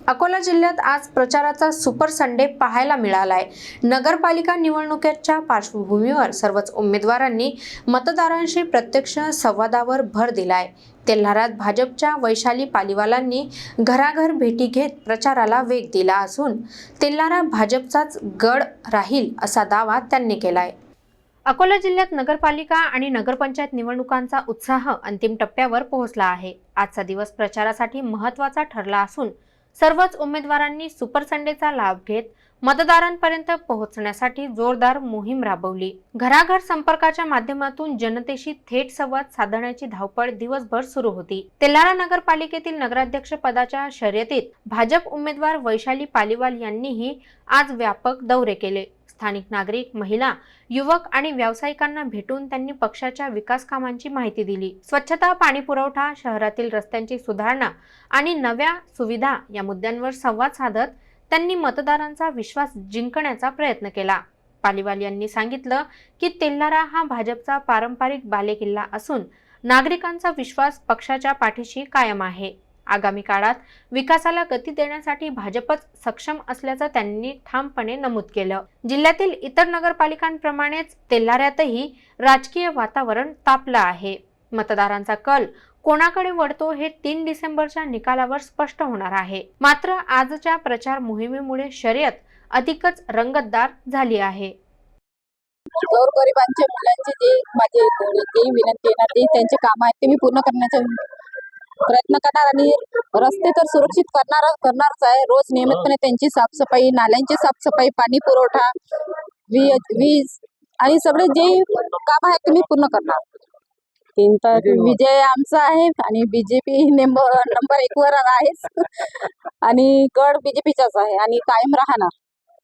अकोला जिल्ह्यात आज प्रचाराचा सुपर संडे पाहायला मिळालाय। नगरपालिका निवडणुकीच्या पार्श्वभूमीवर सर्वच उमेदवारांनी मतदारांशी प्रत्यक्ष संवादावर भर दिलाय। तेल्हारात भाजपच्या वैशाली पालीवालांनी घराघर भेटी घेत प्रचाराला वेग दिला असून तेल्हारा भाजपचाच गड राहील असा दावा त्यांनी केलाय। अकोला जिल्ह्यात नगरपालिका आणि नगरपंचायत निवडणुकांचा उत्साह अंतिम टप्प्यावर पोहोचला आहे। आजचा दिवस प्रचारासाठी महत्त्वाचा ठरला असून सर्वच उमेदवारांनी सुपर संडेचा लाभ घेत मतदारांपर्यंत पोहोचण्यासाठी जोरदार मोहीम राबवली। घराघर संपर्काच्या माध्यमातून जनतेशी थेट संवाद साधण्याची धावपळ दिवसभर सुरू होती। तेल्हारा नगरपालिकेतील नगराध्यक्ष पदाच्या शर्यतीत भाजप उमेदवार वैशाली पालीवाल यांनीही आज व्यापक दौरे केले। स्थानिक नागरिक, महिला, युवक आणि व्यावसायिकांना भेटून त्यांनी पक्षाच्या विकास कामांची माहिती दिली। स्वच्छता, पाणी पुरवठा, शहरातील रस्त्यांची सुधारणा आणि नव्या सुविधा या मुद्द्यांवर संवाद साधत त्यांनी मतदारांचा विश्वास जिंकण्याचा प्रयत्न केला। पालीवाल यांनी सांगितलं की तेल्हारा हा भाजपचा पारंपरिक बालेकिल्ला असून नागरिकांचा विश्वास पक्षाच्या पाठीशी कायम आहे। आगामी काळात विकासाला गती देण्यासाठी भाजपच सक्षम असल्याचं त्यांनी ठामपणे नमूद केलं। जिल्ह्यातील इतर नगरपालिकांप्रमाणेच तेल्हाऱ्यातही राजकीय वातावरण तापलं आहे। मतदारांचा कल कोणाकडे वळतो हे 3 डिसेंबरच्या निकालावर स्पष्ट होणार आहे। मात्र आजच्या प्रचार मोहिमेमुळे शर्यत अधिकच रंगतदार झाली आहे। गोरगरिबांच्या मुलांचे जे माझे जे विनंती आहे ना, ते त्यांचे काम आहेत ते मी पूर्ण करण्याचा प्रयत्न करणार आणि रस्ते तर सुरक्षित करणारच आहे। रोज नियमितपणे त्यांची साफसफाई, नाल्यांची साफसफाई, पाणी पुरवठा, वीज आणि सगळे जे काम आहेत ते मी पूर्ण करणार। विजय आमचा आहे आणि बीजेपी नंबर 1 वर आहेच आणि गड बीजेपीचाच आहे आणि कायम राहणार।